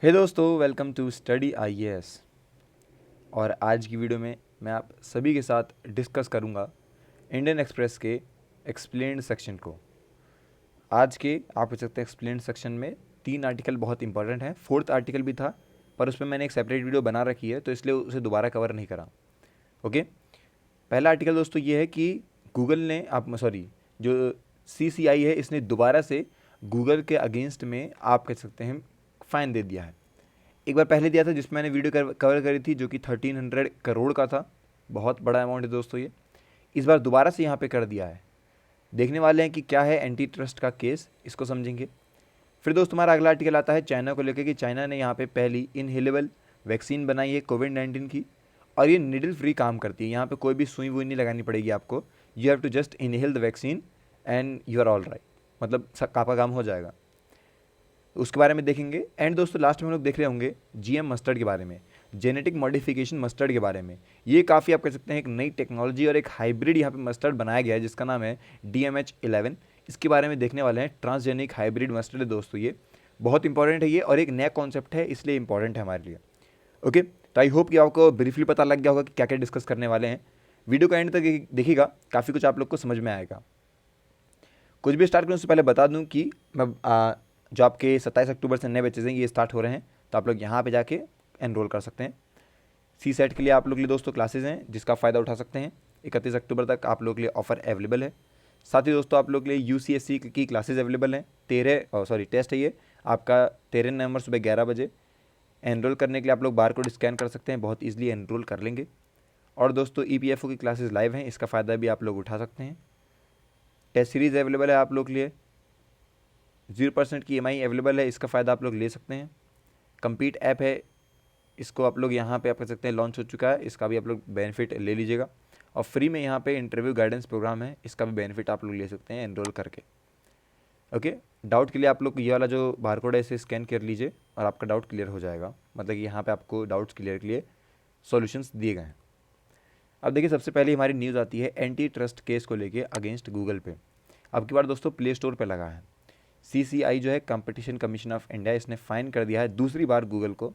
हे दोस्तों, welcome to study IAS. और आज की वीडियो में मैं आप सभी के साथ डिस्कस करूंगा इंडियन एक्सप्रेस के एक्सप्लेन्ड सेक्शन को। आज के आप कह सकते हैं एक्सप्लेन्ड सेक्शन में 3 आर्टिकल बहुत इंपॉर्टेंट हैं। 4th आर्टिकल भी था पर उस पर मैंने एक सेपरेट वीडियो बना रखी है, तो इसलिए उसे दोबारा कवर नहीं करा। ओके, पहला आर्टिकल दोस्तों ये है कि गूगल ने जो सीसीआई है इसने दोबारा से गूगल के अगेंस्ट में आप कह सकते हैं फ़ाइन दे दिया है। एक बार पहले दिया था जिसमें मैंने वीडियो कवर करी थी, जो कि 1300 करोड़ का था। बहुत बड़ा अमाउंट है दोस्तों ये। इस बार दोबारा से यहाँ पे कर दिया है। देखने वाले हैं कि क्या है एंटी ट्रस्ट का केस, इसको समझेंगे। फिर दोस्तों हमारा अगला आर्टिकल आता है चाइना को लेकर कि चाइना ने यहाँ पे पहली इनहेलेबल वैक्सीन बनाई है कोविड-19 की, और ये निडल फ्री काम करती है। यहाँ पे कोई भी सुई वुई नहीं लगानी पड़ेगी आपको। You have to just inhale the vaccine and you are all right, मतलब आपका काम हो जाएगा। उसके बारे में देखेंगे। एंड दोस्तों लास्ट में हम लोग देख रहे होंगे जीएम मस्टर्ड के बारे में, जेनेटिक मॉडिफिकेशन मस्टर्ड के बारे में। ये काफ़ी आप कह सकते हैं एक नई टेक्नोलॉजी और एक हाइब्रिड यहाँ पे मस्टर्ड बनाया गया है जिसका नाम है DMH11। इसके बारे में देखने वाले हैं। ट्रांसजेनिक हाइब्रिड मस्टर्ड है दोस्तों, ये बहुत इंपॉर्टेंट है ये, और एक नया कॉन्सेप्ट है इसलिए इंपॉर्टेंट है हमारे लिए। ओके, तो आई होप कि आपको ब्रीफली पता लग गया होगा कि क्या क्या डिस्कस करने वाले हैं। वीडियो का एंड तक देखिएगा, काफ़ी कुछ आप लोग को समझ में आएगा। कुछ भी स्टार्ट करने से पहले बता दूं कि मैं जो आपके 27 अक्टूबर से नए बैचेज हैं ये स्टार्ट हो रहे हैं, तो आप लोग यहाँ पे जाके एनरोल कर सकते हैं। CSET के लिए आप लोग के लिए दोस्तों क्लासेज हैं जिसका फ़ायदा उठा सकते हैं। 31 अक्टूबर तक आप लोग के लिए ऑफर अवेलेबल है। साथ ही दोस्तों आप लोग के लिए UCSC की क्लासेज अवेलेबल हैं। टेस्ट है ये आपका 13 नवंबर सुबह 11 बजे। एनरोल करने के लिए आप लोग बार कोड स्कैन कर सकते हैं, बहुत ईजिली एनरोल कर लेंगे। और दोस्तों EPFO की क्लासेज लाइव हैं, इसका फ़ायदा भी आप लोग उठा सकते हैं। टेस्ट सीरीज़ अवेलेबल है आप लोग के लिए। 0% की EMI अवेलेबल है, इसका फ़ायदा आप लोग ले सकते हैं। कंपीट ऐप है, इसको आप लोग यहाँ पे आप कह सकते हैं लॉन्च हो चुका है, इसका भी आप लोग बेनिफिट ले लीजिएगा। और फ्री में यहाँ पे इंटरव्यू गाइडेंस प्रोग्राम है, इसका भी बेनिफिट आप लोग ले सकते हैं एनरोल करके। ओके, डाउट के लिए आप लोग ये वाला जो बारकोड है इसे स्कैन कर लीजिए और आपका डाउट क्लियर हो जाएगा। मतलब कि यहाँ पे आपको डाउट्स क्लियर के लिए सॉल्यूशंस दिए गए हैं। अब देखिए, सबसे पहले हमारी न्यूज़ आती है एंटी ट्रस्ट केस को लेके अगेंस्ट गूगल पे। अब की बार दोस्तों प्ले स्टोर पे लगा है। CCI जो है कंपटीशन कमीशन ऑफ इंडिया, इसने फाइन कर दिया है दूसरी बार गूगल को।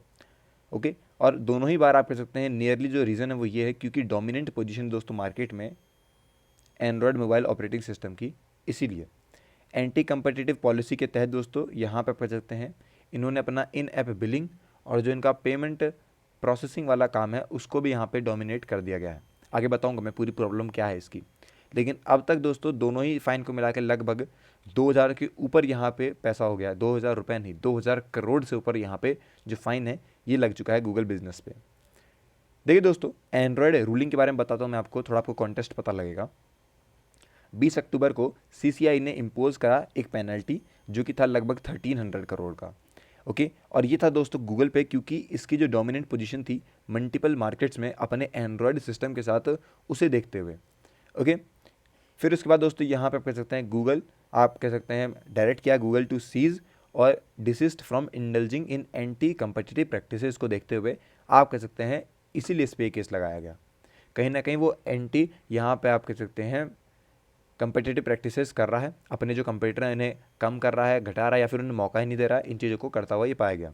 ओके, और दोनों ही बार आप कह सकते हैं नियरली जो रीज़न है वो ये है क्योंकि डोमिनेंट पोजीशन दोस्तों मार्केट में एंड्रॉयड मोबाइल ऑपरेटिंग सिस्टम की, इसीलिए एंटी कंपटीटिव पॉलिसी के तहत दोस्तों यहाँ पर कह सकते हैं इन्होंने अपना इन ऐप बिलिंग और जो इनका पेमेंट प्रोसेसिंग वाला काम है उसको भी यहाँ पे डोमिनेट कर दिया गया है। आगे बताऊँगा मैं पूरी प्रॉब्लम क्या है इसकी। लेकिन अब तक दोस्तों दोनों ही फाइन को मिला के लगभग 2000 के ऊपर यहाँ पे पैसा हो गया है। 2000 रुपये नहीं, 2000 करोड़ से ऊपर यहाँ पे जो फाइन है ये लग चुका है गूगल बिजनेस पे। देखिए दोस्तों, एंड्रॉयड रूलिंग के बारे में बताता हूँ मैं आपको, थोड़ा आपको कॉन्टेस्ट पता लगेगा। 20 अक्टूबर को CCI ने इम्पोज करा एक पेनल्टी जो कि था लगभग 1300 करोड़ का। ओके, और ये था दोस्तों गूगल पे, क्योंकि इसकी जो डोमिनेंट पोजीशन थी मल्टीपल मार्केट्स में अपने एंड्रॉयड सिस्टम के साथ, उसे देखते हुए। ओके, फिर उसके बाद दोस्तों यहाँ पे आप कह सकते हैं गूगल, आप कह सकते हैं डायरेक्ट किया गूगल टू सीज और desist from indulging in anti competitive practices को देखते हुए आप कह सकते हैं इसीलिए इस पे केस लगाया गया। कहीं ना कहीं वो एंटी यहाँ पे आप कह सकते हैं कंपटिटिव प्रैक्टिसेस कर रहा है, अपने जो कंपटीटर हैं इन्हें कम कर रहा है, घटा रहा है, या फिर उन्हें मौका ही नहीं दे रहा है, इन चीज़ों को करता हुआ ये पाया गया।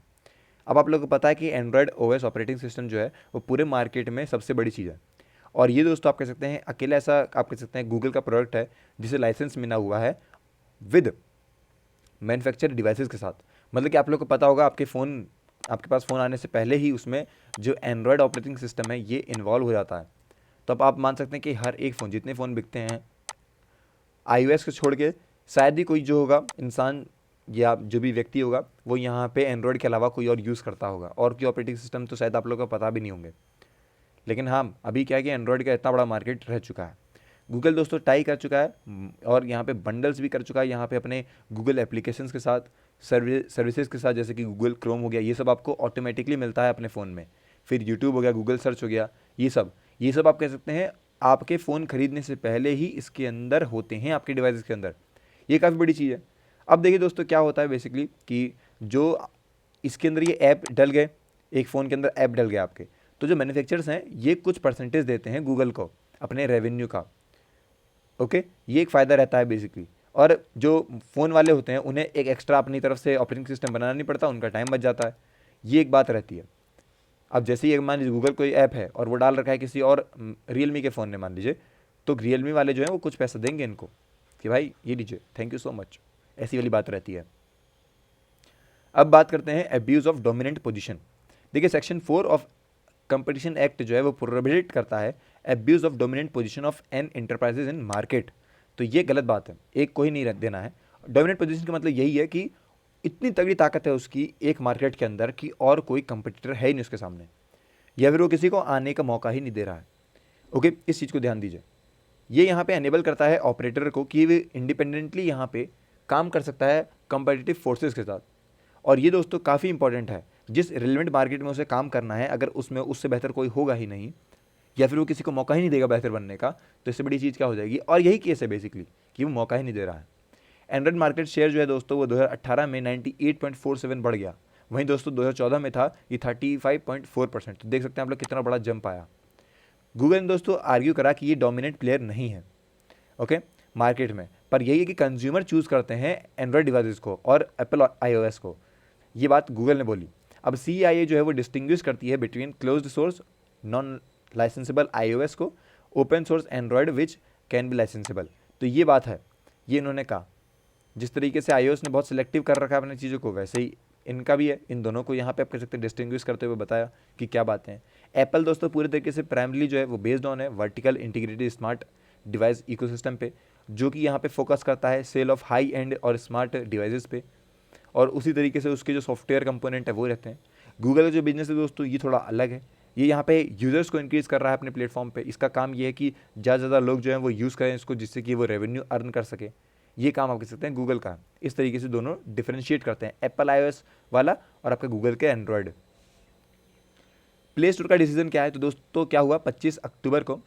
अब आप लोगों को पता है कि एंड्रॉयड OS ऑपरेटिंग सिस्टम जो है वो पूरे मार्केट में सबसे बड़ी चीज़ है। और ये दोस्तों आप कह सकते हैं अकेला ऐसा आप कह सकते हैं गूगल का प्रोडक्ट है जिसे लाइसेंस मिला हुआ है विद मैन्युफैक्चर डिवाइसेस के साथ। मतलब कि आप लोग को पता होगा आपके पास फ़ोन आने से पहले ही उसमें जो एंड्रॉयड ऑपरेटिंग सिस्टम है ये इन्वॉल्व हो जाता है। तो अब आप मान सकते हैं कि हर एक फ़ोन, जितने फ़ोन बिकते हैं iOS को छोड़ के, शायद ही कोई जो होगा इंसान या जो भी व्यक्ति होगा वो यहाँ पे एंड्रॉयड के अलावा कोई और यूज़ करता होगा, और कोई ऑपरेटिंग सिस्टम तो शायद आप लोगों को पता भी नहीं होंगे। लेकिन हाँ, अभी क्या है कि एंड्रॉयड का इतना बड़ा मार्केट रह चुका है। गूगल दोस्तों टाई कर चुका है और यहाँ पे बंडल्स भी कर चुका है यहाँ पे अपने गूगल एप्लीकेशंस के साथ, सर्विसेज के साथ, जैसे कि गूगल क्रोम हो गया, ये सब आपको ऑटोमेटिकली मिलता है अपने फ़ोन में। फिर यूट्यूब हो गया, गूगल सर्च हो गया, ये सब आप कह सकते हैं आपके फ़ोन खरीदने से पहले ही इसके अंदर होते हैं, आपके डिवाइस के अंदर। ये काफ़ी बड़ी चीज़ है। अब देखिए दोस्तों क्या होता है बेसिकली कि जो इसके अंदर ये ऐप डल गए, एक फ़ोन के अंदर ऐप डल गया आपके, तो जो मैन्युफैक्चरर्स हैं ये कुछ परसेंटेज देते हैं गूगल को अपने रेवेन्यू का। ओके, ये एक फ़ायदा रहता है बेसिकली। और जो फ़ोन वाले होते हैं उन्हें एक एक्स्ट्रा अपनी तरफ से ऑपरेटिंग सिस्टम बनाना नहीं पड़ता, उनका टाइम बच जाता है। ये एक बात रहती है। अब जैसे ही मान लीजिए गूगल कोई ऐप है और वो डाल रखा है किसी और रियलमी के फ़ोन ने मान लीजिए, तो रियलमी वाले जो हैं वो कुछ पैसा देंगे इनको कि भाई ये लीजिए, थैंक यू सो मच, ऐसी वाली बात रहती है। अब बात करते हैं एब्यूज़ ऑफ डोमिनेंट पोजीशन। देखिए सेक्शन 4 ऑफ कंपटीशन एक्ट जो है वो प्रोहिबिट करता है abuse of dominant position of an enterprises in market. तो ये गलत बात है, एक को ही नहीं देना है। डोमिनेंट पोजीशन का मतलब यही है कि इतनी तगड़ी ताकत है उसकी एक मार्केट के अंदर कि और कोई कंपटीटर है ही नहीं उसके सामने, या फिर वो किसी को आने का मौका ही नहीं दे रहा है। ओके, इस चीज़ को ध्यान दीजिए। ये यहाँ पे एनेबल करता है ऑपरेटर को कि वे इंडिपेंडेंटली यहाँ पे काम कर सकता है कंपेटिटिव फोर्सेस के साथ। और ये दोस्तों काफ़ी इंपॉर्टेंट है, जिस रिलेवेंट मार्केट में उसे काम करना है, अगर उसमें उससे बेहतर कोई होगा ही नहीं, या फिर वो किसी को मौका ही नहीं देगा बेहतर बनने का, तो इससे बड़ी चीज़ क्या हो जाएगी। और यही केस है बेसिकली कि वो मौका ही नहीं दे रहा है। एंड्रॉइड मार्केट शेयर जो है दोस्तों वो 2018 में 98.47 बढ़ गया। वहीं दोस्तों 2014 में था ये 35.4%। तो देख सकते हैं आप लोग कितना बड़ा जंप आया। गूगल ने दोस्तों आर्ग्यू करा कि ये डोमिनेंट प्लेयर नहीं है ओके मार्केट में, पर यही है कि कंज्यूमर चूज़ करते हैं एंड्रॉइड डिवाइसेस को और एप्पल iOS को। ये बात गूगल ने बोली। अब CIA जो है वो डिस्टिंग्विश करती है between closed source non licensable iOS को, open source Android which can be licensable. तो ये बात है, ये इन्होंने कहा। जिस तरीके से iOS ने बहुत सिलेक्टिव कर रखा है अपनी चीज़ों को, वैसे ही इनका भी है। इन दोनों को यहाँ पे आप कह सकते हैं डिस्टिंग्विश करते हुए बताया कि क्या बातें हैं। एप्पल दोस्तों पूरे तरीके से प्राइमरी जो है वो बेस्ड ऑन है vertical integrated smart device ecosystem पे, जो कि यहाँ पे फोकस करता है सेल ऑफ हाई एंड और स्मार्ट डिवाइसेस पे, और उसी तरीके से उसके जो सॉफ्टवेयर कंपोनेंट है वो रहते हैं। गूगल का जो बिजनेस है दोस्तों ये थोड़ा अलग है। ये यहाँ पे यूज़र्स को इंक्रीज़ कर रहा है अपने प्लेटफॉर्म पे। इसका काम ये है कि ज़्यादा से ज़्यादा लोग जो हैं वो यूज़ करें इसको, जिससे कि वो रेवेन्यू अर्न कर सके। ये काम आप कह सकते हैं गूगल का। इस तरीके से दोनों डिफरेंशिएट करते हैं, एप्पल iOS वाला और आपका गूगल के एंड्रॉयड। प्ले स्टोर का डिसीजन क्या है, तो दोस्तों क्या हुआ 25 अक्टूबर को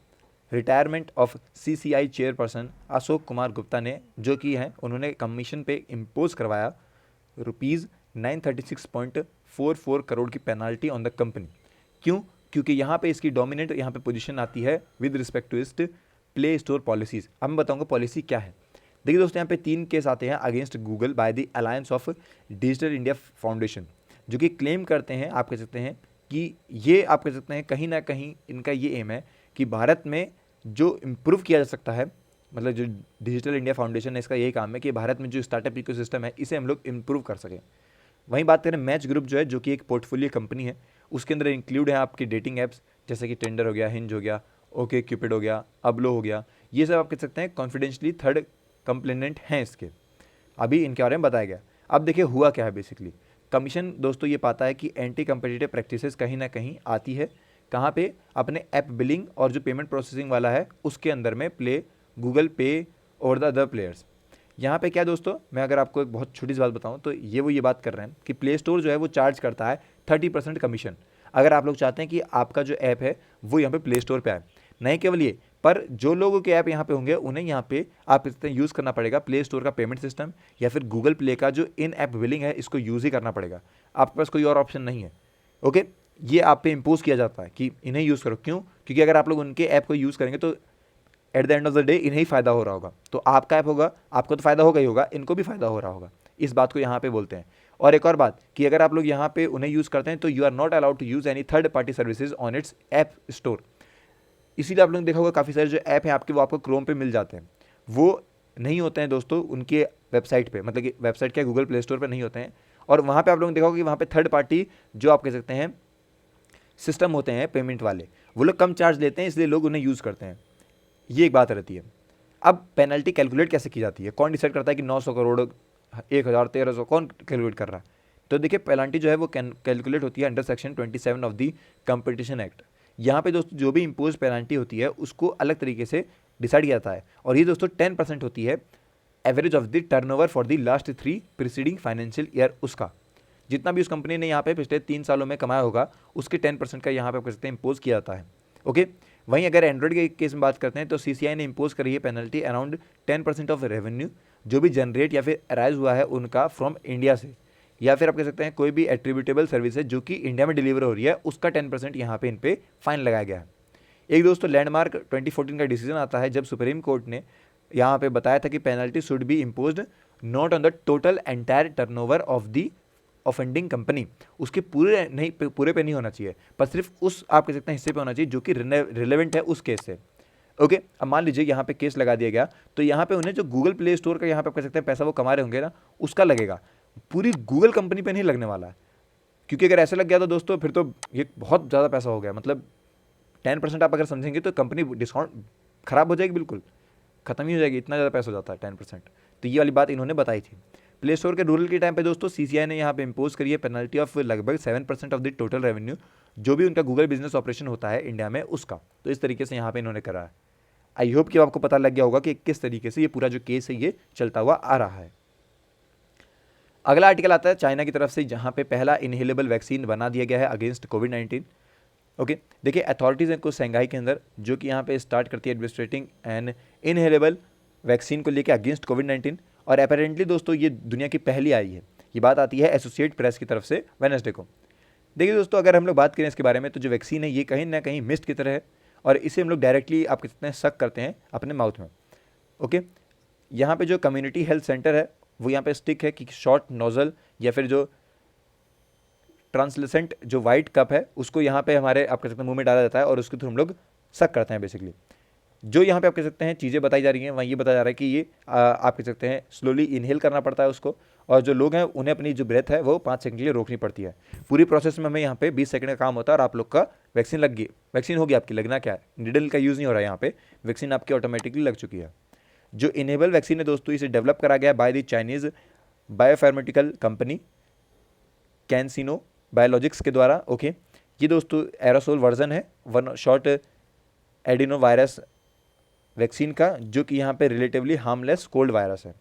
retirement of CCI chairperson Ashok Kumar Gupta ने जो की है, उन्होंने कमीशन पे इम्पोज करवाया ₹936.44 करोड़ की पेनाल्टी ऑन द कंपनी। क्यों? क्योंकि यहाँ पे इसकी डोमिनेंट यहाँ पे पोजीशन आती है विद रिस्पेक्ट टू इस प्ले स्टोर पॉलिसीज़। अब मैं बताऊँगा पॉलिसी क्या है। देखिए दोस्तों, यहाँ पे 3 केस आते हैं against Google by the alliance of digital India foundation, जो कि क्लेम करते हैं, आप कह सकते हैं कि ये आप कह सकते हैं कहीं ना कहीं इनका ये एम है कि भारत में जो इम्प्रूव किया जा सकता है, मतलब जो डिजिटल इंडिया फाउंडेशन है इसका यही काम है कि भारत में जो स्टार्टअप इकोसिस्टम है इसे हम लोग इम्प्रूव कर सकें। वहीं बात करें मैच ग्रुप जो है, जो कि एक पोर्टफोलियो कंपनी है, उसके अंदर इंक्लूड है आपकी डेटिंग ऐप्स जैसे कि टेंडर हो गया, हिंज हो गया, ओके क्यूपिड हो गया, अबलो हो गया। ये सब आप कह सकते हैं कॉन्फिडेंशियली थर्ड कंप्लेनेंट हैं इसके, अभी इनके बारे में बताया गया। अब देखिए हुआ क्या है बेसिकली। कमीशन दोस्तों ये पाता है कि एंटी कंपेटिटिव प्रैक्टिसेस कहीं ना कहीं आती है, कहाँ पे, अपने ऐप बिलिंग और जो पेमेंट प्रोसेसिंग वाला है उसके अंदर में प्ले गूगल पे और द अदर प्लेयर्स। यहाँ पे क्या दोस्तों, मैं अगर आपको एक बहुत छोटी सी बात बताऊँ तो ये बात कर रहे हैं कि प्ले स्टोर जो है वो चार्ज करता है 30% कमीशन, अगर आप लोग चाहते हैं कि आपका जो ऐप है वो यहाँ पे प्ले स्टोर पे आए। नहीं केवल ये, पर जो लोगों के ऐप यहाँ पे होंगे उन्हें यहाँ पे आप इससे यूज़ करना पड़ेगा प्ले स्टोर का पेमेंट सिस्टम, या फिर गूगल प्ले का जो इन ऐप बिलिंग है इसको यूज़ ही करना पड़ेगा। आपके पास कोई और ऑप्शन नहीं है। ओके, ये आप पे इम्पोज किया जाता है कि इन्हें यूज़ करो। क्यों? क्योंकि अगर आप लोग उनके ऐप को यूज़ करेंगे तो at the end of the day इन्हें ही फ़ायदा हो रहा होगा। तो आपका ऐप होगा, आपको तो फ़ायदा होगा ही होगा, इनको भी फ़ायदा हो रहा होगा। इस बात को यहाँ पे बोलते हैं। और एक और बात कि अगर आप लोग यहाँ पे उन्हें यूज़ करते हैं तो you are not allowed to use any third party services on its app store. इसीलिए आप लोगों ने देखा होगा काफ़ी सारे जो ऐप हैं आपके वो आपको क्रोम पे मिल जाते हैं, वो नहीं होते हैं दोस्तों उनके वेबसाइट पे, मतलब कि वेबसाइट क्या गूगल प्ले स्टोर पे नहीं होते हैं। और वहाँ पे आप लोगों ने देखा होगा कि वहाँ पे थर्ड पार्टी जो आप कह सकते हैं सिस्टम होते हैं पेमेंट वाले, वो लोग कम चार्ज लेते हैं, इसलिए लोग उन्हें यूज़ करते हैं। ये एक बात रहती है। अब पेनल्टी कैलकुलेट कैसे की जाती है, कौन डिसाइड करता है कि 900 करोड़ 1000 1300 कौन कैलकुलेट कर रहा है? तो देखिए पेनल्टी जो है वो कैलकुलेट होती है under section 27 of the competition act. यहाँ पे दोस्तों जो भी इम्पोज पेनल्टी होती है उसको अलग तरीके से डिसाइड किया जाता है, और ये दोस्तों 10% होती है average of the turnover for the last 3 preceding financial year. उसका जितना भी उस कंपनी ने यहाँ पे पिछले 3 सालों में कमाया होगा उसके 10% का यहाँ पे आप कह सकते हैं इम्पोज किया जाता है। ओके, वहीं अगर एंड्रॉइड के केस में बात करते हैं तो CCI ने इम्पोज करी है पेनल्टी अराउंड 10% ऑफ रेवेन्यू जो भी जनरेट या फिर अराइज हुआ है उनका फ्रॉम इंडिया से, या फिर आप कह सकते हैं कोई भी एट्रीब्यूटेबल सर्विस है जो कि इंडिया में डिलीवर हो रही है उसका 10% यहाँ पे इन पे फाइन लगाया गया है। एक दोस्तों लैंडमार्क 2014 का डिसीजन आता है जब सुप्रीम कोर्ट ने यहाँ पे बताया था कि penalty should be imposed not on the total entire turnover offending company उसके पूरे पे नहीं होना चाहिए, पर सिर्फ उस आप कह सकते हैं हिस्से पे होना चाहिए जो कि रिलेवेंट है उस केस से। ओके, अब मान लीजिए यहाँ पे केस लगा दिया गया, तो यहाँ पे उन्हें जो गूगल प्ले स्टोर का यहाँ पे आप कह सकते हैं पैसा वो कमा रहे होंगे ना, उसका लगेगा, पूरी गूगल कंपनी पे नहीं लगने वाला है। क्योंकि अगर ऐसे लग गया तो दोस्तों फिर तो ये बहुत ज़्यादा पैसा हो गया, मतलब 10% आप अगर समझेंगे तो कंपनी डिस्काउंट खराब हो जाएगी, बिल्कुल खत्म ही हो जाएगी, इतना ज़्यादा पैसा हो जाता है 10%। तो ये वाली बात इन्होंने बताई थी। प्ले स्टोर के रूल के टाइम पे दोस्तों सीसीआई ने यहाँ पे इम्पोज करी है पेनल्टी ऑफ लगभग 7% ऑफ द टोटल रेवेन्यू, जो भी उनका गूगल बिजनेस ऑपरेशन होता है इंडिया में उसका। तो इस तरीके से यहाँ पे इन्होंने करा है। आई होप कि आपको पता लग गया होगा कि किस तरीके से ये पूरा जो केस है ये चलता हुआ आ रहा है। अगला आर्टिकल आता है चाइना की तरफ से, जहाँ पे पहला इनहेलेबल वैक्सीन बना दिया गया है अगेंस्ट कोविड-19। ओके, देखिए अथॉरिटीज़ हैं कुछ शंघाई के अंदर जो कि यहाँ पे स्टार्ट करती है एडमिनिस्ट्रेटिंग एन इनहेलेबल वैक्सीन को लेके अगेंस्ट कोविड-19, और अपेरेंटली दोस्तों ये दुनिया की पहली आई है। ये बात आती है एसोसिएट प्रेस की तरफ से वेडनेसडे को। देखिए दोस्तों, अगर हम लोग बात करें इसके बारे में तो जो वैक्सीन है ये कहीं ना कहीं मिस्ट की तरह है, और इसे हम लोग डायरेक्टली आप कितने हैं शक करते हैं अपने माउथ में। ओके, यहाँ पे जो कम्युनिटी हेल्थ सेंटर है वो यहाँ पे स्टिक है कि शॉर्ट नोजल या फिर जो ट्रांसलेसेंट जो वाइट कप है उसको यहाँ पे हमारे आप कह सकते हैं मुंह में डाला जाता है, और उसके थ्रू हम लोग शक करते हैं बेसिकली। जो यहाँ पे आप कह सकते हैं चीज़ें बताई जा रही हैं वहाँ ये बताया जा रहा है कि ये आप कह सकते हैं स्लोली इनहेल करना पड़ता है उसको, और जो लोग हैं उन्हें अपनी जो ब्रेथ है वो 5 सेकंड के लिए रोकनी पड़ती है। पूरी प्रोसेस में हमें यहाँ पे 20 सेकंड का काम होता है, और आप लोग का वैक्सीन लग गई, वैक्सीन होगी आपकी। लगना क्या है, निडल का यूज़ नहीं हो रहा है यहाँ पे, वैक्सीन आपकी ऑटोमेटिकली लग चुकी है। जो इनेबल वैक्सीन है दोस्तों इसे डेवलप करा गया by the Chinese biopharmaceutical company CanSino biologics के द्वारा। ओके, ये दोस्तों एरोसोल वर्जन है one shot adeno virus vaccine का, जो कि यहाँ पे रिलेटिवली हार्मलेस कोल्ड वायरस है।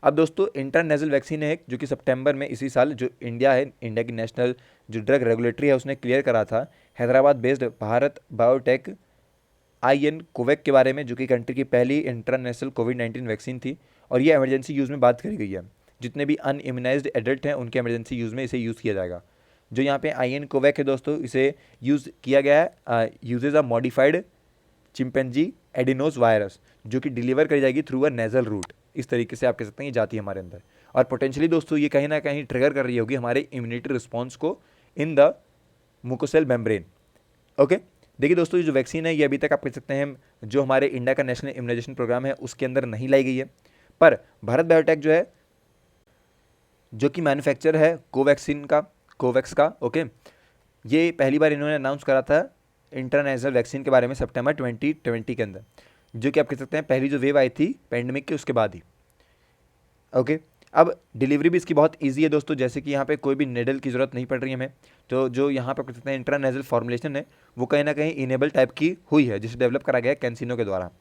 अब दोस्तों इंटरनेशनल वैक्सीन है एक जो कि सितंबर में इसी साल जो इंडिया है, इंडिया की नेशनल जो ड्रग रेगुलेटरी है उसने क्लियर करा था, Hyderabad based Bharat biotech IN कोवैक के बारे में, जो कि कंट्री की पहली इंटरनेशनल कोविड-19 वैक्सीन थी, और ये इमरजेंसी यूज़ में बात करी गई है। जितने भी अनइम्यूनाइज्ड एडल्ट हैं उनके इमरजेंसी यूज़ में इसे यूज़ किया जाएगा। जो यहाँ पे IN कोवैक है दोस्तों इसे यूज़ किया गया है uses a modified chimpanzee adenovirus, जो कि डिलीवर करी जाएगी थ्रू अ नेजल रूट। इस तरीके से आप कह सकते हैं ये जाती है हमारे अंदर, और पोटेंशियली दोस्तों ये कहीं ना कहीं ट्रिगर कर रही होगी हमारे इम्यूनिटी रिस्पॉन्स को इन द मुकोसेल मेम्ब्रेन। ओके, देखिए दोस्तों ये जो वैक्सीन है ये अभी तक आप कह सकते हैं जो हमारे इंडिया का नेशनल इम्यूनाइजेशन प्रोग्राम है उसके अंदर नहीं लाई गई है, पर भारत बायोटेक जो है जो कि मैन्युफैक्चर है कोवैक्स का। ओके, ये पहली बार इन्होंने अनाउंस करा था इंटरनेशनल वैक्सीन के बारे में सितंबर 2020 के अंदर, जो कि आप कह सकते हैं पहली जो वेव आई थी पैंडेमिक के उसके बाद ही। ओके, अब डिलीवरी भी इसकी बहुत इजी है दोस्तों, जैसे कि यहाँ पे कोई भी नेडल की ज़रूरत नहीं पड़ रही है हमें। तो जो यहाँ पे कह सकते हैं इंट्रानेजल फॉर्मुलेशन है वो कहीं ना कहीं इनेबल टाइप की हुई है, जिसे डेवलप करा गया है कैंसिनो के द्वारा।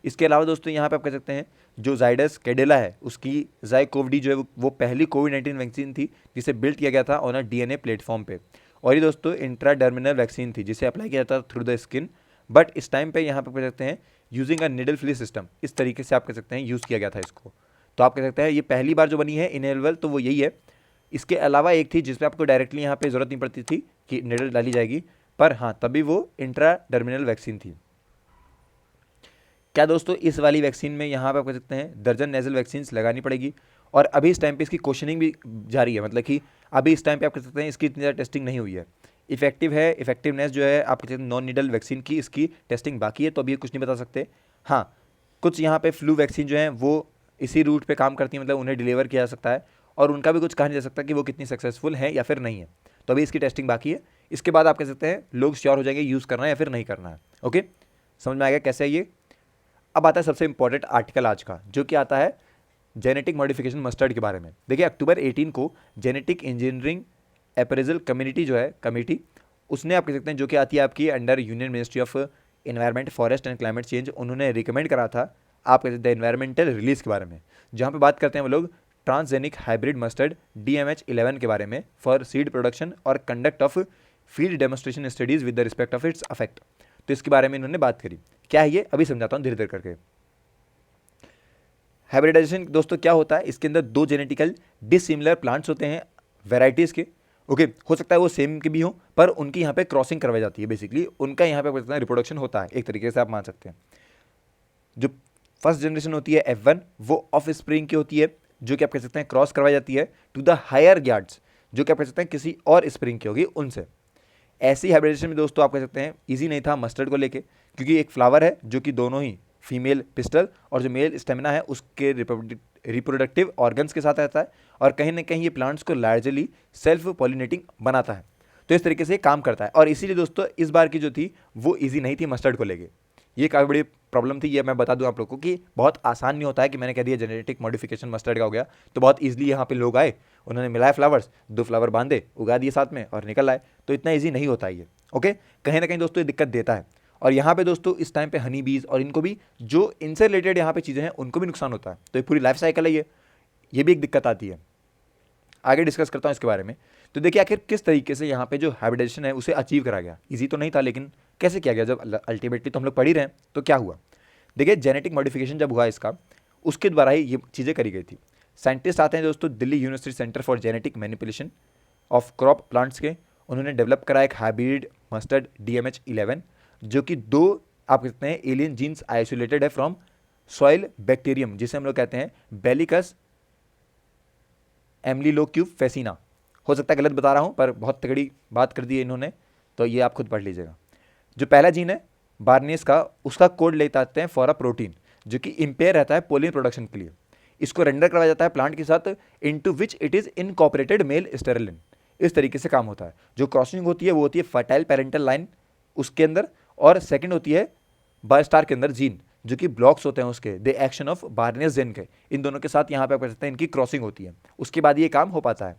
इसके अलावा दोस्तों यहाँ पे आप कह सकते हैं जो जाइडस कैडिला है उसकी ज़ाइकोव-डी जो है वो पहली कोविड-19 वैक्सीन थी जिसे बिल्ड किया गया था ऑन अ DNA प्लेटफॉर्म पे, और ये दोस्तों इंट्राडर्मिनल वैक्सीन थी जिसे अप्लाई किया जाता था थ्रू द स्किन, बट इस टाइम पे यहाँ पे कह सकते हैं using a needle free system, इस तरीके से आप कह सकते हैं यूज़ किया गया था इसको। तो आप कह सकते हैं ये पहली बार जो बनी है इनेबल तो वो यही है। इसके अलावा एक थी जिसमें आपको डायरेक्टली यहाँ पे ज़रूरत नहीं पड़ती थी कि निडल डाली जाएगी, पर हाँ तभी वो इंट्राडर्मिनल वैक्सीन थी। क्या दोस्तों इस वाली वैक्सीन में यहाँ पे आप कह सकते हैं दर्जन नेजल वैक्सीन लगानी पड़ेगी, और अभी इस टाइम पे इसकी क्वेश्चनिंग भी जारी है, मतलब कि अभी इस टाइम पे आप कह सकते हैं इसकी इतनी ज़्यादा टेस्टिंग नहीं हुई है। इफेक्टिव है, इफेक्टिवनेस जो है आप कह सकते हैं नॉन निडल वैक्सीन की इसकी टेस्टिंग बाकी है, तो अभी कुछ नहीं बता सकते। हाँ, कुछ यहाँ पे फ्लू वैक्सीन जो है वो इसी रूट पे काम करती है, मतलब उन्हें डिलीवर किया जा सकता है, और उनका भी कुछ कहा नहीं जा सकता कि वो कितनी सक्सेसफुल है या फिर नहीं है। तो अभी इसकी टेस्टिंग बाकी है, इसके बाद आप कह सकते हैं लोग श्योर हो जाएंगे यूज़ करना है या फिर नहीं करना है। ओके, समझ में आ गया कैसे है ये। अब आता है सबसे इंपॉर्टेंट आर्टिकल आज का, जो कि आता है जेनेटिक मॉडिफिकेशन मस्टर्ड के बारे में। देखिए अक्टूबर 18 को जेनेटिक इंजीनियरिंग अप्रेजल कम्युनिटी जो है कमेटी, उसने आप कह सकते हैं जो कि आती है आपकी under union ministry of environment forest and climate change, उन्होंने रिकमेंड करा था आप कह सकते हैं एनवायरमेंटल रिलीज के बारे में, जहाँ पे बात करते हैं वो लोग ट्रांसजेनिक हाइब्रिड मस्टर्ड DMH11 के बारे में फॉर सीड प्रोडक्शन और conduct of field demonstration studies with the respect of its affect. तो इसके बारे में इन्होंने बात करी। क्या है ये अभी समझाता हूँ धीरे धीरे करके। हाइब्रिडाइजेशन दोस्तों क्या होता है, इसके अंदर दो जेनेटिकल डिसिमिलर प्लांट्स होते हैं वेराइटीज़ के। ओके, हो सकता है वो सेम के भी हो, पर उनकी यहाँ पे क्रॉसिंग करवाई जाती है, बेसिकली उनका यहाँ पे रिप्रोडक्शन होता है, एक तरीके से आप मान सकते हैं। जो फर्स्ट जनरेशन होती है F1 वो ऑफ स्प्रिंग की होती है, जो कि आप कह सकते हैं क्रॉस करवाई जाती है टू द हायर यार्ड्स, जो कि आप कह सकते हैं किसी और स्प्रिंग की होगी उनसे। ऐसी हाइब्रिडेशन में दोस्तों आप कह सकते हैं ईजी नहीं था मस्टर्ड को लेके, क्योंकि एक फ्लावर है जो कि दोनों ही फीमेल पिस्टल और जो मेल स्टेमिना है उसके रिप्रोडक्टिव ऑर्गन्स के साथ रहता है, और कहीं ना कहीं ये प्लांट्स को लार्जली सेल्फ पॉलिनेटिंग बनाता है। तो इस तरीके से काम करता है, और इसीलिए दोस्तों इस बार की जो थी वो ईजी नहीं थी मस्टर्ड को लेके। ये काफ़ी बड़ी प्रॉब्लम थी, ये मैं बता दूं आप लोगों को कि बहुत आसान नहीं होता है कि मैंने कह दिया जेनेटिक मॉडिफिकेशन मस्टर्ड का हो गया तो बहुत ईजिली यहाँ पे लोग आए, उन्होंने मिलाए फ्लावर्स, 2 फ्लावर बांधे, उगा दिए साथ में और निकल आए। तो इतना ईजी नहीं होता है ये। ओके, कहीं ना कहीं दोस्तों ये दिक्कत देता है। और यहाँ पे दोस्तों इस टाइम पे हनी बीज और इनको भी जो इनसे रिलेटेड यहाँ पे चीज़ें हैं उनको भी नुकसान होता है। तो ये पूरी लाइफ साइकिल है, ये भी एक दिक्कत आती है। आगे डिस्कस करता हूँ इसके बारे में। तो देखिए आखिर किस तरीके से यहाँ पे जो हाइब्रिडेशन है उसे अचीव करा गया। इजी तो नहीं था, लेकिन कैसे किया गया, जब अल्टीमेटली तो हम लोग पढ़ ही रहे हैं तो क्या हुआ। देखिए जेनेटिक मॉडिफिकेशन जब हुआ इसका, उसके द्वारा ही ये चीज़ें करी गई थी। साइंटिस्ट आते हैं दोस्तों Delhi university centre for genetic manipulation of crop plants के, उन्होंने डेवलप करा एक हाइब्रिड मस्टर्ड DMH11, जो कि 2 आप कहते हैं एलियन जीन्स आइसोलेटेड है फ्रॉम सॉइल बैक्टीरियम, जिसे हम लोग कहते हैं बेलिकस एमलीलोक्यूब फेसिना। हो सकता है गलत बता रहा हूँ, पर बहुत तगड़ी बात कर दी है इन्होंने, तो ये आप खुद पढ़ लीजिएगा। जो पहला जीन है बार्नेस का, उसका कोड लेते आते हैं फॉर अ प्रोटीन, जो कि इम्पेयर रहता है पोलिन प्रोडक्शन के लिए। इसको रेंडर करवाया जाता है प्लांट के साथ, into which it is incorporated male sterile line. इस तरीके से काम होता है। जो क्रॉसिंग होती है वो होती है फर्टाइल पेरेंटल लाइन उसके अंदर, और सेकंड होती है बायोस्टार के अंदर जीन, जो कि ब्लॉक्स होते हैं उसके द एक्शन ऑफ बार्नेस जेन के, इन दोनों के साथ यहाँ पे आप कह सकते हैं इनकी क्रॉसिंग होती है, उसके बाद ये काम हो पाता है।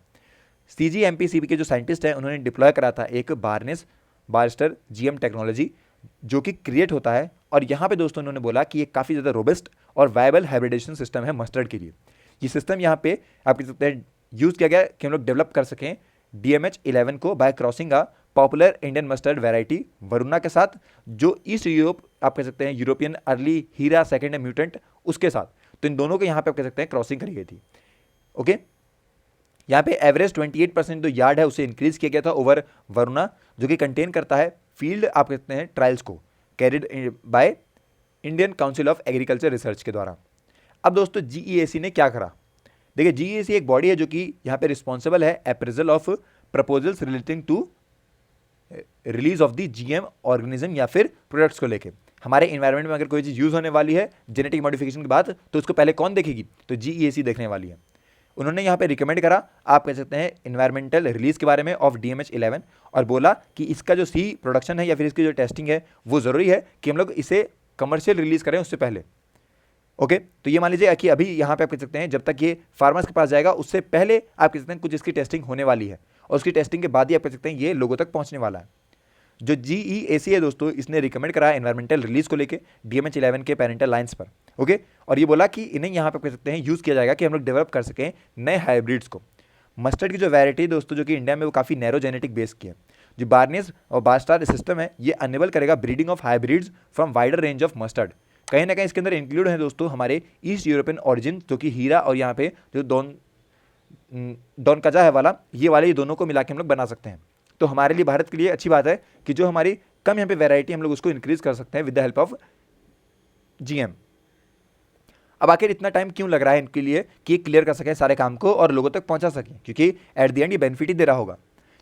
CGMP-CB के जो साइंटिस्ट हैं उन्होंने डिप्लॉय करा था एक बार्नेस बार्स्टर GM टेक्नोलॉजी, जो कि क्रिएट होता है। और यहाँ पे दोस्तों उन्होंने बोला कि ये काफ़ी ज़्यादा रोबस्ट और वायबल हाइब्रिडेशन सिस्टम है मस्टर्ड के लिए। ये सिस्टम यहाँ पे आप कह सकते हैं यूज़ किया गया कि हम लोग डेवलप कर सकें DMH11 को बाय क्रॉसिंग का popular Indian mustard variety Varuna के साथ, जो ईस्ट यूरोप आप कह सकते हैं यूरोपियन अर्ली हीरा सेकेंड म्यूटेंट उसके साथ। तो इन दोनों को यहाँ पे आप कह सकते हैं क्रॉसिंग करी गई थी। ओके, यहाँ पे एवरेज 28% जो यार्ड है उसे इंक्रीज किया गया था ओवर वरुणा, जो कि कंटेन करता है फील्ड आप कहते हैं ट्रायल्स को carried by Indian council of agriculture research के द्वारा। अब दोस्तों GEAC ने क्या करा। देखिए GEAC एक बॉडी है जो कि यहाँ पे रिस्पॉन्सिबल है appraisal of proposals relating to release of the GM organism या फिर प्रोडक्ट्स को लेके। हमारे इन्वायरमेंट में अगर कोई चीज़ यूज़ होने वाली है जेनेटिक मॉडिफिकेशन के बाद, तो उसको पहले कौन देखेगी, तो GEAC देखने वाली है। उन्होंने यहाँ पे रिकमेंड करा आप कह सकते हैं इन्वायरमेंटल रिलीज के बारे में ऑफ DMH11, और बोला कि इसका जो सी प्रोडक्शन है या फिर इसकी जो टेस्टिंग है वो ज़रूरी है कि हम लोग इसे कमर्शियल रिलीज करें उससे पहले। ओके, तो ये मान लीजिए कि अभी यहाँ पे आप कह सकते हैं जब तक ये फार्मर्स के पास जाएगा उससे पहले आप कह सकते हैं कुछ इसकी टेस्टिंग होने वाली है, और उसकी टेस्टिंग के बाद ही आप कह सकते हैं ये लोगों तक पहुँचने वाला है। जो GEAC है दोस्तों, इसने रिकमेंड करा एनवायरमेंटल रिलीज को लेके DMH11 के पेरेंटल लाइन्स पर। ओके, और ये बोला कि इन्हें यहाँ पे कह सकते हैं यूज़ किया जाएगा कि हम लोग डेवलप कर सकें नए हाइब्रिड्स को। मस्टर्ड की जो वैरायटी दोस्तों जो कि इंडिया में वो काफ़ी नैरो जेनेटिक बेस की है। जो बार्नेस और बास्टार सिस्टम है ये अनेबल करेगा breeding of hybrids from wider range of mustard. कहीं ना कहीं इसके अंदर इंक्लूड है दोस्तों हमारे ईस्ट यूरोपियन ऑरिजिन, जो कि हीरा और यहाँ पे जो डॉन कजा है वाला, ये दोनों को मिला के हम लोग बना सकते हैं। तो हमारे लिए, भारत के लिए अच्छी बात है कि जो हमारी कम यहाँ पे वैरायटी हम लोग उसको इंक्रीज कर सकते हैं with the help of GM। अब आखिर इतना टाइम क्यों लग रहा है इनके लिए कि क्लियर कर सकें सारे काम को और लोगों तक पहुंचा सकें, क्योंकि एट द एंड ये बेनिफिट ही दे रहा होगा।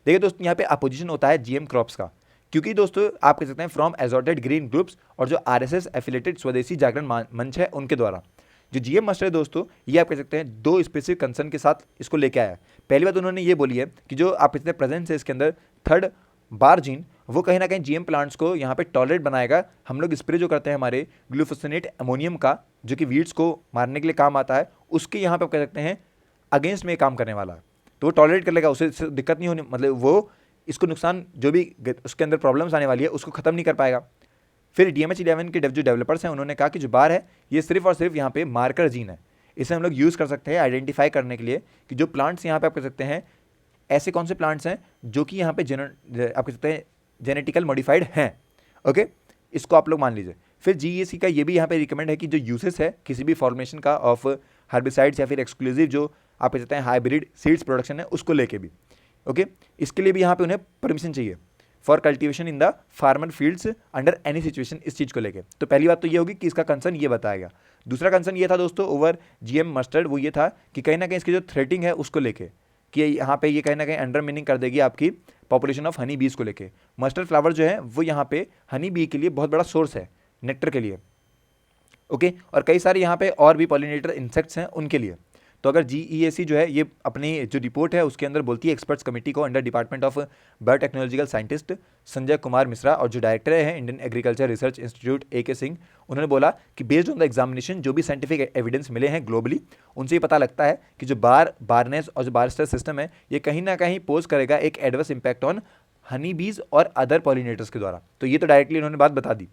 देखिए दोस्तों यहाँ पे अपोजिशन होता है GM क्रॉप्स का, क्योंकि दोस्तों आप कह सकते हैं फ्रॉम एजॉर्टेड ग्रीन ग्रुप्स और जो RSS एफिलेटेड स्वदेशी जागरण मंच है उनके द्वारा। जो GM मस्टर्ड है दोस्तों, ये आप कह सकते हैं 2 स्पेसिफिक कंसर्न के साथ इसको लेके आया है। पहली बात उन्होंने ये बोली है कि जो आप कहते हैं प्रेजेंस है इसके अंदर थर्ड बार जीन, वो कहीं ना कहीं GM प्लांट्स को यहाँ पे टॉलरेट बनाएगा। हम लोग स्प्रे जो करते हैं हमारे ग्लूफोसिनेट अमोनियम का, जो कि वीड्स को मारने के लिए काम आता है, उसके यहाँ पे आप कह सकते हैं अगेंस्ट में काम करने वाला है। तो वो टॉलरेट कर लेगा, उसे दिक्कत नहीं होनी, मतलब वो इसको नुकसान जो भी उसके अंदर प्रॉब्लम्स आने वाली है उसको ख़त्म नहीं कर पाएगा। फिर DMH11 के जो डेवलपर्स हैं उन्होंने कहा कि जो बार है ये सिर्फ और सिर्फ यहाँ पे मार्कर जीन है, इसे हम लोग यूज़ कर सकते हैं आइडेंटिफाई करने के लिए कि जो प्लांट्स यहाँ पे आप कह सकते हैं ऐसे कौन से प्लांट्स हैं जो कि यहाँ पे आप कह सकते हैं जेनेटिकल मॉडिफाइड हैं। ओके, इसको आप लोग मान लीजिए। फिर GEAC का ये भी यहाँ पे रिकमेंड है कि जो यूसेस है किसी भी फॉर्मेशन का ऑफ हर्बिसाइड्स या फिर एक्सक्लूसिव जो आप कह सकते हैं हाइब्रिड सीड्स प्रोडक्शन है उसको लेके भी। ओके, इसके लिए भी यहाँ पे उन्हें परमिशन चाहिए। For cultivation in the farmer fields under any situation, इस चीज़ को लेके। तो पहली बात तो ये होगी कि इसका कंसर्न ये बताया गया। दूसरा कंसर्न ये था दोस्तों ओवर जीएम मस्टर्ड, वो ये था कि कहीं ना कहीं इसकी जो थ्रेटिंग है उसको लेके, कि यहाँ पे ये कहीं ना कहीं अंडर मीनिंग कर देगी आपकी पॉपुलेशन ऑफ हनी बीज को लेके। मस्टर्ड फ्लावर जो है वो यहाँ पे हनी बी के लिए बहुत बड़ा सोर्स है नेक्टर के लिए, ओके। और कई सारे यहाँ पे और भी पॉलिनेटर इंसेक्ट्स हैं उनके लिए। तो अगर जीईएसी जो है ये अपनी जो रिपोर्ट है उसके अंदर बोलती है एक्सपर्ट्स कमेटी को under department of biotechnological scientist Sanjay Kumar Mishra और जो डायरेक्टर है Indian agriculture research institute AK Singh, उन्होंने बोला कि बेस्ड ऑन द एग्जामिनेशन जो भी साइंटिफिक एविडेंस मिले हैं ग्लोबली, उनसे ये पता लगता है कि जो बारनेस और जो बारस्टर सिस्टम है ये कहीं ना कहीं पोज करेगा एक एडवर्स इंपैक्ट ऑन हनी बीज और अदर पॉलिनेटर्स के द्वारा। तो ये तो डायरेक्टली उन्होंने बात बता दी।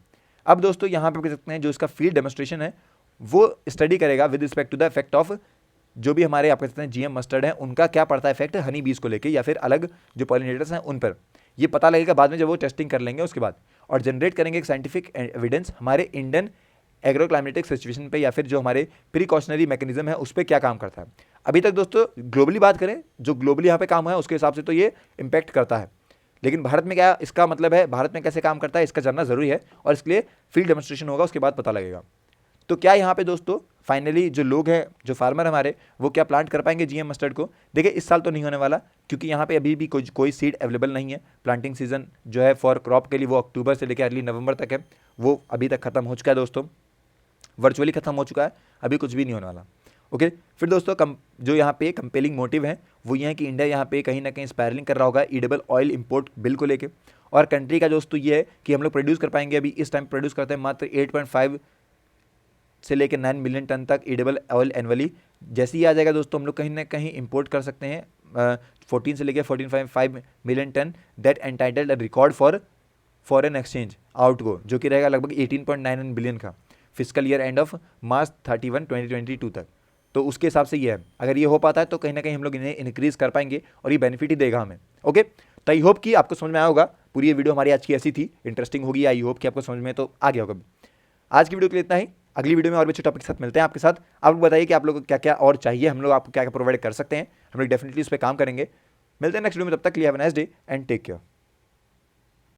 अब दोस्तों यहाँ पे कह सकते हैं जो इसका फील्ड डेमोस्ट्रेशन है वो स्टडी करेगा with respect to the effect of जो भी हमारे आप कहते हैं जीएम मस्टर्ड है उनका क्या पड़ता है इफेक्ट हनी बीज को लेके या फिर अलग जो पॉलिनेटर्स हैं उन पर। ये पता लगेगा बाद में जब वो टेस्टिंग कर लेंगे उसके बाद, और जनरेट करेंगे एक साइंटिफिक एविडेंस हमारे इंडियन एग्रोक्लाइमेटिक सिचुएशन पे या फिर जो हमारे प्रिकॉशनरी मैकेनिज्म है उस पर क्या काम करता है। अभी तक दोस्तों ग्लोबली बात करें, जो ग्लोबली यहाँ पे काम है उसके हिसाब से तो ये इम्पैक्ट करता है, लेकिन भारत में क्या इसका मतलब है, भारत में कैसे काम करता है इसका जानना जरूरी है, और इसके लिए फील्ड डेमोस्ट्रेशन होगा उसके बाद पता लगेगा। तो क्या यहाँ पे दोस्तों फाइनली जो लोग हैं जो फार्मर हमारे वो क्या प्लांट कर पाएंगे जीएम मस्टर्ड को? देखिए इस साल तो नहीं होने वाला क्योंकि यहाँ पे अभी भी कोई सीड अवेलेबल नहीं है। प्लांटिंग सीजन जो है फॉर क्रॉप के लिए वो अक्टूबर से लेकर अर्ली नवंबर तक है, वो अभी तक खत्म हो चुका है दोस्तों, वर्चुअली खत्म हो चुका है, अभी कुछ भी नहीं होने वाला, ओके। फिर दोस्तों जो यहाँ पे कंपेलिंग मोटिव है वो ये है कि इंडिया यहाँ पे कहीं ना कहीं स्पायरलिंग कर रहा होगा ईडेबल ऑयल इंपोर्ट बिल को लेके, और कंट्री का दोस्तों ये है कि हम लोग प्रोड्यूस कर पाएंगे, अभी इस टाइम प्रोड्यूस करते हैं मात्र 8.5 से लेकर 9 मिलियन टन तक ईडेबल ऑयल एनुअली। जैसे ही आ जाएगा दोस्तों हम लोग कहीं ना कहीं इंपोर्ट कर सकते हैं 14 से लेकर 14.5 million ton that entitled record for foreign exchange outgo, जो कि रहेगा लगभग 18.91 बिलियन का physical year end of March 31, 2022 तक। तो उसके हिसाब से ये है, अगर ये हो पाता है तो कहीं ना कहीं हम लोग इन्हें इंक्रीज कर पाएंगे और ये बेनिफिट ही देगा हमें, ओके। तो आई होप कि आपको समझ में आया होगा। पूरी ये वीडियो हमारी आज की ऐसी थी, इंटरेस्टिंग होगी, आई होप कि आपको समझ में तो आ गया होगा। आज की वीडियो के लिए इतना ही, अगली वीडियो में और भी अच्छे टॉपिक के साथ मिलते हैं आपके साथ। आप लोग बताइए कि आप लोग को क्या क्या और चाहिए, हम लोग आपको क्या क्या प्रोवाइड कर सकते हैं, हम लोग डेफिनेटली उस पर काम करेंगे। मिलते हैं नेक्स्ट वीडियो में, तब तक के लिए have a nice day and take care.